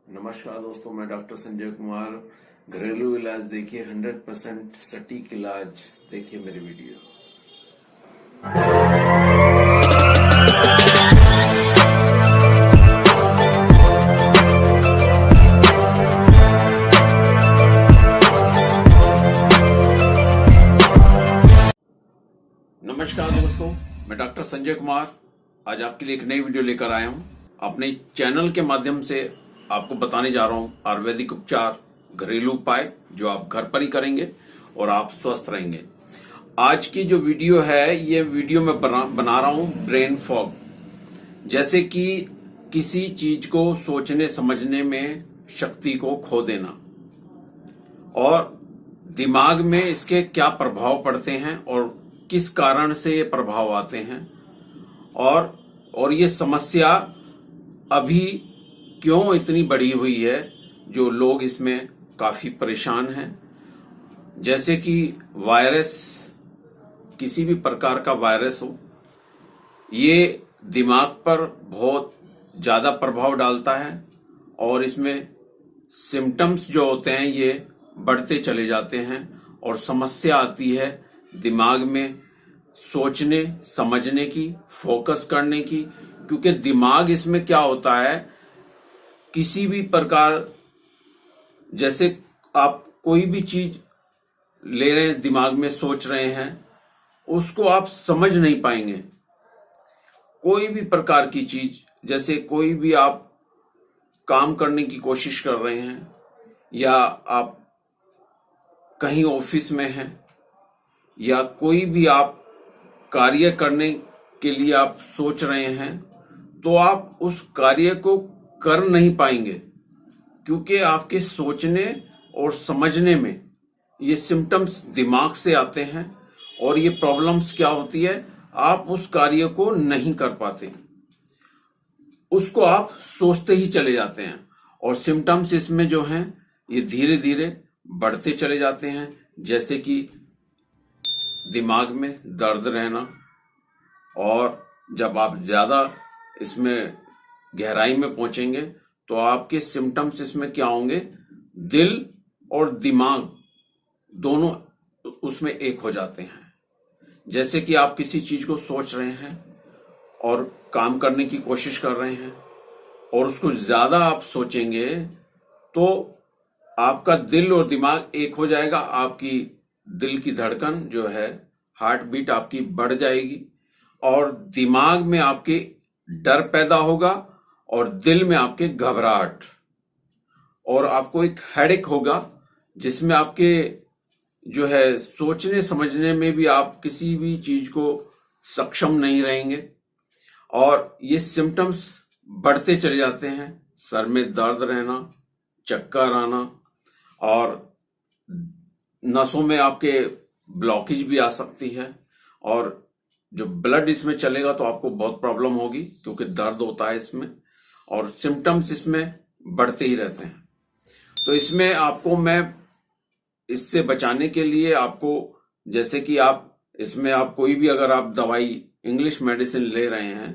नमस्कार दोस्तों, मैं डॉक्टर संजय कुमार। घरेलू इलाज देखिए, 100% सटीक इलाज देखिए मेरी वीडियो। नमस्कार दोस्तों, मैं डॉक्टर संजय कुमार आज आपके लिए एक नई वीडियो लेकर आया हूं। अपने चैनल के माध्यम से आपको बताने जा रहा हूं आयुर्वेदिक उपचार, घरेलू उपाय जो आप घर पर ही करेंगे और आप स्वस्थ रहेंगे। आज की जो वीडियो है, ये वीडियो मैं बना रहा हूं ब्रेन फॉग, जैसे कि किसी चीज को सोचने समझने में शक्ति को खो देना और दिमाग में इसके क्या प्रभाव पड़ते हैं और किस कारण से ये प्रभाव आते हैं और ये समस्या अभी क्यों इतनी बढ़ी हुई है, जो लोग इसमें काफी परेशान हैं। जैसे कि वायरस, किसी भी प्रकार का वायरस हो, ये दिमाग पर बहुत ज्यादा प्रभाव डालता है और इसमें सिम्टम्स जो होते हैं ये बढ़ते चले जाते हैं और समस्या आती है दिमाग में सोचने समझने की, फोकस करने की। क्योंकि दिमाग इसमें क्या होता है, किसी भी प्रकार, जैसे आप कोई भी चीज ले रहे हैं, दिमाग में सोच रहे हैं, उसको आप समझ नहीं पाएंगे। कोई भी प्रकार की चीज, जैसे कोई भी आप काम करने की कोशिश कर रहे हैं या आप कहीं ऑफिस में हैं या कोई भी आप कार्य करने के लिए आप सोच रहे हैं, तो आप उस कार्य को कर नहीं पाएंगे, क्योंकि आपके सोचने और समझने में ये सिम्टम्स दिमाग से आते हैं और ये प्रॉब्लम्स क्या होती है, आप उस कार्य को नहीं कर पाते, उसको आप सोचते ही चले जाते हैं और सिम्टम्स इसमें जो हैं ये धीरे धीरे बढ़ते चले जाते हैं। जैसे कि दिमाग में दर्द रहना, और जब आप ज्यादा इसमें गहराई में पहुंचेंगे तो आपके सिम्टम्स इसमें क्या होंगे, दिल और दिमाग दोनों उसमें एक हो जाते हैं। जैसे कि आप किसी चीज को सोच रहे हैं और काम करने की कोशिश कर रहे हैं और उसको ज्यादा आप सोचेंगे तो आपका दिल और दिमाग एक हो जाएगा। आपकी दिल की धड़कन जो है, हार्ट बीट आपकी बढ़ जाएगी और दिमाग में आपके डर पैदा होगा और दिल में आपके घबराहट, और आपको एक हेडेक होगा जिसमें आपके जो है सोचने समझने में भी आप किसी भी चीज को सक्षम नहीं रहेंगे और ये सिम्टम्स बढ़ते चले जाते हैं। सर में दर्द रहना, चक्कर आना और नसों में आपके ब्लॉकेज भी आ सकती है, और जो ब्लड इसमें चलेगा तो आपको बहुत प्रॉब्लम होगी, क्योंकि दर्द होता है इसमें और सिम्टम्स इसमें बढ़ते ही रहते हैं। तो इसमें आपको मैं इससे बचाने के लिए आपको, जैसे कि आप इसमें आप कोई भी अगर आप दवाई इंग्लिश मेडिसिन ले रहे हैं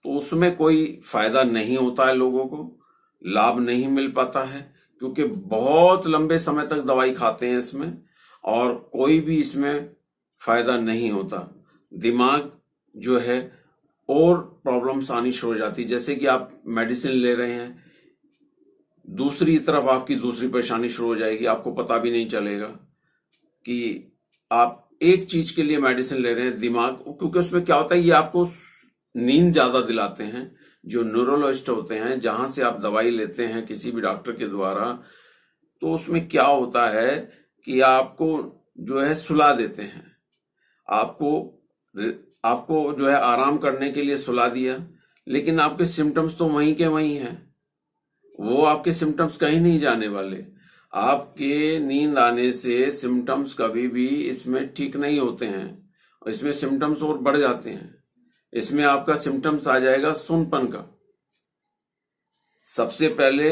तो उसमें कोई फायदा नहीं होता है, लोगों को लाभ नहीं मिल पाता है, क्योंकि बहुत लंबे समय तक दवाई खाते हैं इसमें और कोई भी इसमें फायदा नहीं होता। दिमाग जो है और प्रॉब्लम्स आनी शुरू हो जाती है। जैसे कि आप मेडिसिन ले रहे हैं, दूसरी तरफ आपकी दूसरी परेशानी शुरू हो जाएगी, आपको पता भी नहीं चलेगा कि आप एक चीज के लिए मेडिसिन ले रहे हैं। दिमाग, क्योंकि उसमें क्या होता है, ये आपको नींद ज्यादा दिलाते हैं। जो न्यूरोलॉजिस्ट होते हैं, जहां से आप दवाई लेते हैं किसी भी डॉक्टर के द्वारा, तो उसमें क्या होता है कि आपको जो है सुला देते हैं, आपको जो है आराम करने के लिए सुला दिया, लेकिन आपके सिम्टम्स तो वहीं के वहीं हैं। वो आपके सिम्टम्स कहीं नहीं जाने वाले। आपके नींद आने से सिम्टम्स कभी भी इसमें ठीक नहीं होते हैं, इसमें सिम्टम्स और बढ़ जाते हैं। इसमें आपका सिम्टम्स आ जाएगा सुनपन का। सबसे पहले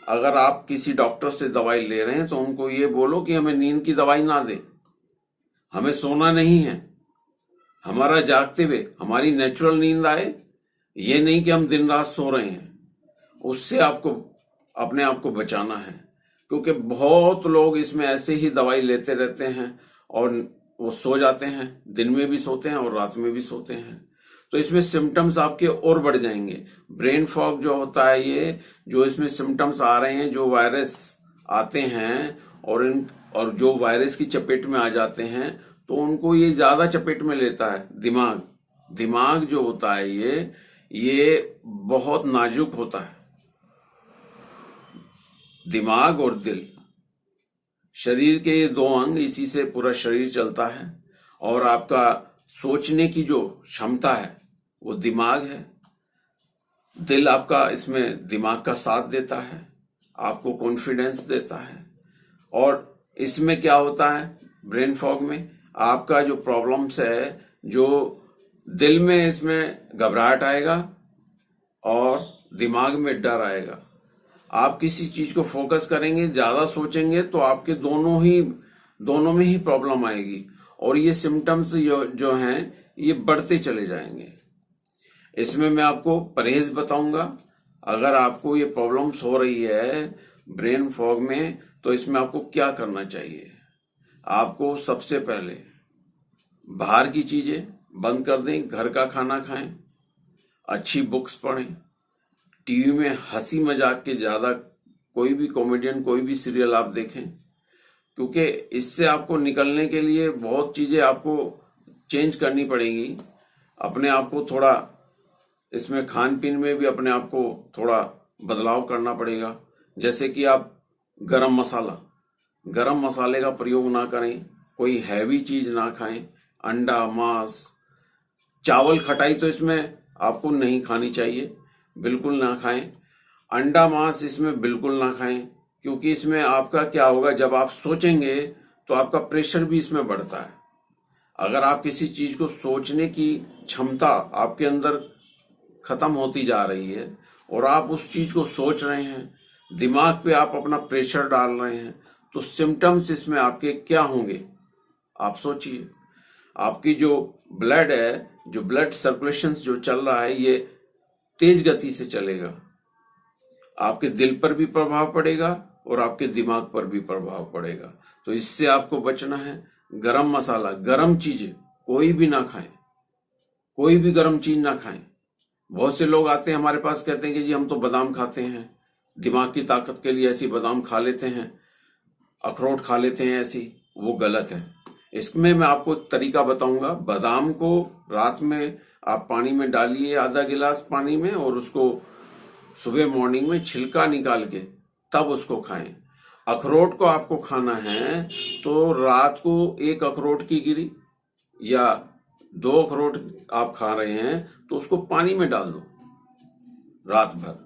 अगर आप किसी डॉक्टर से दवाई ले रहे हैं तो उनको ये बोलो कि हमें नींद की दवाई ना दे, हमें सोना नहीं है, हमारा जागते हुए हमारी नेचुरल नींद आए, ये नहीं कि हम दिन रात सो रहे हैं। उससे आपको अपने आप को बचाना है, क्योंकि बहुत लोग इसमें ऐसे ही दवाई लेते रहते हैं और वो सो जाते हैं, दिन में भी सोते हैं और रात में भी सोते हैं। तो इसमें सिम्टम्स आपके और बढ़ जाएंगे। ब्रेन फॉग जो होता है, ये जो इसमें सिम्टम्स आ रहे हैं, जो वायरस आते हैं और जो वायरस की चपेट में आ जाते हैं, तो उनको ये ज्यादा चपेट में लेता है। दिमाग जो होता है ये बहुत नाजुक होता है। दिमाग और दिल, शरीर के ये दो अंग, इसी से पूरा शरीर चलता है। और आपका सोचने की जो क्षमता है वो दिमाग है। दिल आपका इसमें दिमाग का साथ देता है, आपको कॉन्फिडेंस देता है। और इसमें क्या होता है, ब्रेन फॉग में आपका जो प्रॉब्लम्स है, जो दिल में इसमें घबराहट आएगा और दिमाग में डर आएगा। आप किसी चीज को फोकस करेंगे, ज्यादा सोचेंगे, तो आपके दोनों में ही प्रॉब्लम आएगी और ये सिम्टम्स जो हैं ये बढ़ते चले जाएंगे। इसमें मैं आपको परहेज बताऊंगा। अगर आपको ये प्रॉब्लम्स हो रही है ब्रेन फॉग में, तो इसमें आपको क्या करना चाहिए। आपको सबसे पहले बाहर की चीजें बंद कर दें, घर का खाना खाएं, अच्छी बुक्स पढ़ें, टीवी में हंसी मजाक के ज्यादा कोई भी कॉमेडियन, कोई भी सीरियल आप देखें, क्योंकि इससे आपको निकलने के लिए बहुत चीजें आपको चेंज करनी पड़ेगी। अपने आप को थोड़ा इसमें खान पीन में भी अपने आप को थोड़ा बदलाव करना पड़ेगा। जैसे कि आप गरम मसाले का प्रयोग ना करें, कोई हैवी चीज ना खाएं, अंडा, मांस, चावल, खटाई तो इसमें आपको नहीं खानी चाहिए, बिल्कुल ना खाएं। अंडा, मांस इसमें बिल्कुल ना खाएं, क्योंकि इसमें आपका क्या होगा, जब आप सोचेंगे तो आपका प्रेशर भी इसमें बढ़ता है। अगर आप किसी चीज को सोचने की क्षमता आपके अंदर खत्म होती जा रही है और आप उस चीज को सोच रहे हैं, दिमाग पे आप अपना प्रेशर डाल रहे हैं, तो सिम्टम्स इसमें आपके क्या होंगे आप सोचिए। आपकी जो ब्लड है, जो ब्लड सर्कुलेशन जो चल रहा है, ये तेज गति से चलेगा। आपके दिल पर भी प्रभाव पड़ेगा और आपके दिमाग पर भी प्रभाव पड़ेगा। तो इससे आपको बचना है। गरम मसाला, गरम चीजें कोई भी ना खाएं, कोई भी गरम चीज ना खाएं। बहुत से लोग आते हैं हमारे पास, कहते हैं कि जी हम तो बादाम खाते हैं, दिमाग की ताकत के लिए ऐसी बादाम खा लेते हैं, अखरोट खा लेते हैं ऐसी। वो गलत है। इसमें मैं आपको एक तरीका बताऊंगा। बादाम को रात में आप पानी में डालिए, आधा गिलास पानी में, और उसको सुबह मॉर्निंग में छिलका निकाल के तब उसको खाएं। अखरोट को आपको खाना है तो रात को एक अखरोट की गिरी या 2 अखरोट आप खा रहे हैं तो उसको पानी में डाल दो, रात भर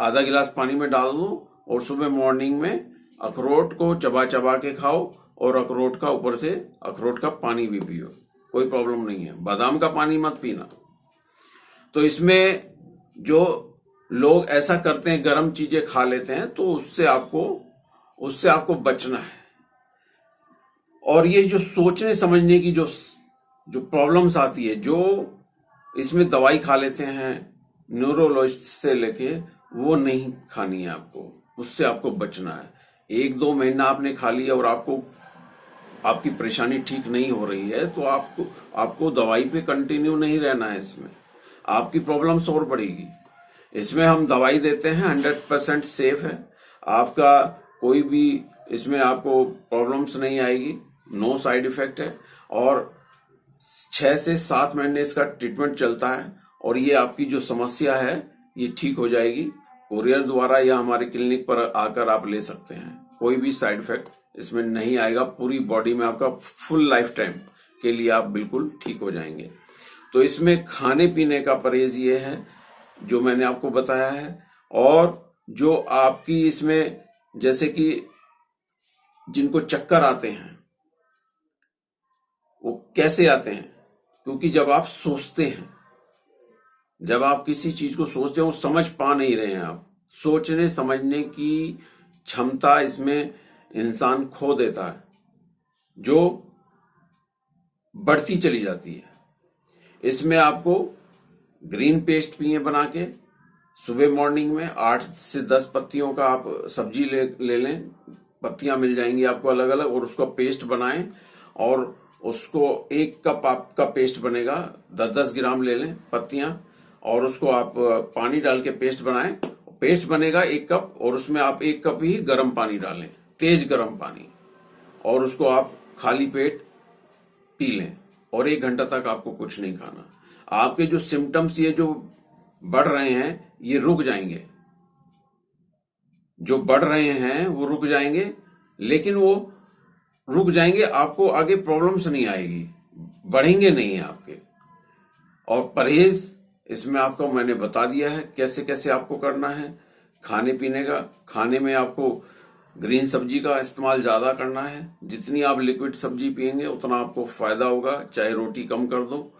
आधा गिलास पानी में डाल दो और सुबह मॉर्निंग में अखरोट को चबा चबा के खाओ और अखरोट का ऊपर से अखरोट का पानी भी पियो, कोई प्रॉब्लम नहीं है। बादाम का पानी मत पीना। तो इसमें जो लोग ऐसा करते हैं, गर्म चीजें खा लेते हैं, तो उससे आपको बचना है। और ये जो सोचने समझने की जो प्रॉब्लम्स आती है, जो इसमें दवाई खा लेते हैं न्यूरोलॉजिस्ट से लेके, वो नहीं खानी है आपको, उससे आपको बचना है। 1-2 महीना आपने खा लिया और आपकी परेशानी ठीक नहीं हो रही है, तो आपको दवाई पे कंटिन्यू नहीं रहना है। इसमें आपकी प्रॉब्लम्स और बढ़ेगी। इसमें हम दवाई देते हैं, 100% सेफ है। आपका कोई भी इसमें आपको प्रॉब्लम्स नहीं आएगी, नो साइड इफेक्ट है। और 6 से 7 महीने इसका ट्रीटमेंट चलता है और ये आपकी जो समस्या है ये ठीक हो जाएगी। कोरियर द्वारा या हमारे क्लिनिक पर आकर आप ले सकते हैं। कोई भी साइड इफेक्ट इसमें नहीं आएगा। पूरी बॉडी में आपका फुल लाइफ टाइम के लिए आप बिल्कुल ठीक हो जाएंगे। तो इसमें खाने पीने का परहेज ये है जो मैंने आपको बताया है। और जो आपकी इसमें, जैसे कि जिनको चक्कर आते हैं, वो कैसे आते हैं, क्योंकि जब आप सोचते हैं, जब आप किसी चीज को सोचते हैं, वो समझ पा नहीं रहे हैं आप, सोचने समझने की क्षमता इसमें इंसान खो देता है, जो बढ़ती चली जाती है। इसमें आपको ग्रीन पेस्ट पिए बना के, सुबह मॉर्निंग में 8 से 10 पत्तियों का आप सब्जी ले लें, पत्तियां मिल जाएंगी आपको अलग अलग, और उसका पेस्ट बनाएं। और उसको 1 कप आपका पेस्ट बनेगा, 10-10 ग्राम ले लें पत्तियां, और उसको आप पानी डाल के पेस्ट बनाएं। पेस्ट बनेगा 1 कप, और उसमें आप 1 कप ही गर्म पानी डालें, तेज गर्म पानी, और उसको आप खाली पेट पी लें। और 1 घंटा तक आपको कुछ नहीं खाना। आपके जो सिम्टम्स ये जो बढ़ रहे हैं ये रुक जाएंगे, जो बढ़ रहे हैं वो रुक जाएंगे, लेकिन वो रुक जाएंगे, आपको आगे प्रॉब्लम्स नहीं आएगी, बढ़ेंगे नहीं आपके। और परहेज इसमें आपको मैंने बता दिया है कैसे कैसे आपको करना है। खाने पीने का, खाने में आपको ग्रीन सब्जी का इस्तेमाल ज्यादा करना है। जितनी आप लिक्विड सब्जी पिएंगे उतना आपको फायदा होगा। चाहे रोटी कम कर दो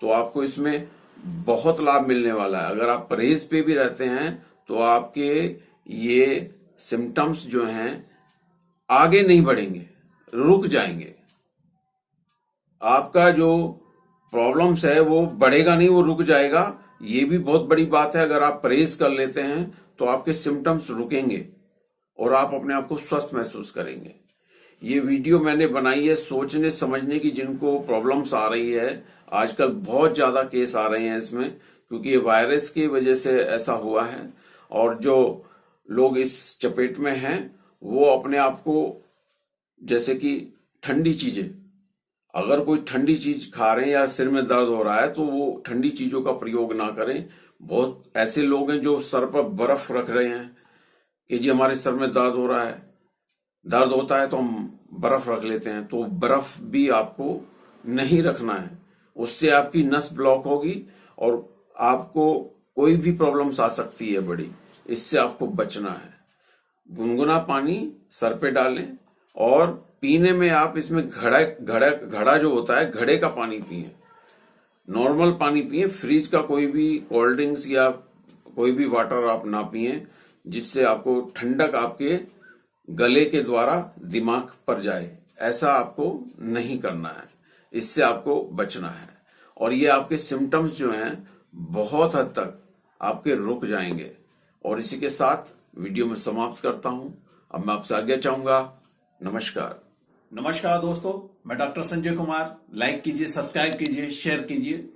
तो आपको इसमें बहुत लाभ मिलने वाला है। अगर आप परहेज पे भी रहते हैं तो आपके ये सिम्टम्स जो हैं आगे नहीं बढ़ेंगे, रुक जाएंगे। आपका जो प्रॉब्लम्स है वो बढ़ेगा नहीं, वो रुक जाएगा। ये भी बहुत बड़ी बात है। अगर आप परहेज कर लेते हैं तो आपके सिम्टम्स रुकेंगे और आप अपने आप को स्वस्थ महसूस करेंगे। ये वीडियो मैंने बनाई है सोचने समझने की, जिनको प्रॉब्लम्स आ रही है। आजकल बहुत ज्यादा केस आ रहे हैं इसमें, क्योंकि ये वायरस की वजह से ऐसा हुआ है। और जो लोग इस चपेट में हैं वो अपने आप को, जैसे कि ठंडी चीजें, अगर कोई ठंडी चीज खा रहे हैं या सिर में दर्द हो रहा है तो वो ठंडी चीजों का प्रयोग ना करें। बहुत ऐसे लोग हैं जो सर पर बर्फ रख रहे हैं कि जी हमारे सर में दर्द हो रहा है, दर्द होता है तो हम बर्फ रख लेते हैं। तो बर्फ भी आपको नहीं रखना है, उससे आपकी नस ब्लॉक होगी और आपको कोई भी प्रॉब्लम्स आ सकती है बड़ी। इससे आपको बचना है। गुनगुना पानी सर पे डालें, और पीने में आप इसमें घड़ा जो होता है, घड़े का पानी पिए, नॉर्मल पानी पिए। फ्रिज का कोई भी कोल्ड ड्रिंक्स या कोई भी वाटर आप ना पिए, जिससे आपको ठंडक आपके गले के द्वारा दिमाग पर जाए। ऐसा आपको नहीं करना है, इससे आपको बचना है। और ये आपके सिम्टम्स जो हैं बहुत हद तक आपके रुक जाएंगे। और इसी के साथ वीडियो में समाप्त करता हूं। अब मैं आपसे आज्ञा चाहूंगा। नमस्कार। नमस्कार दोस्तों, मैं डॉक्टर संजय कुमार। लाइक कीजिए, सब्सक्राइब कीजिए, शेयर कीजिए।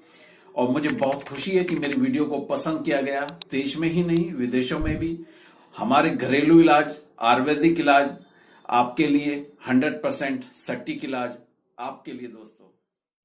और मुझे बहुत खुशी है कि मेरी वीडियो को पसंद किया गया। देश में ही नहीं, विदेशों में भी हमारे घरेलू इलाज, आयुर्वेदिक इलाज आपके लिए 100% सटीक इलाज आपके लिए दोस्तों।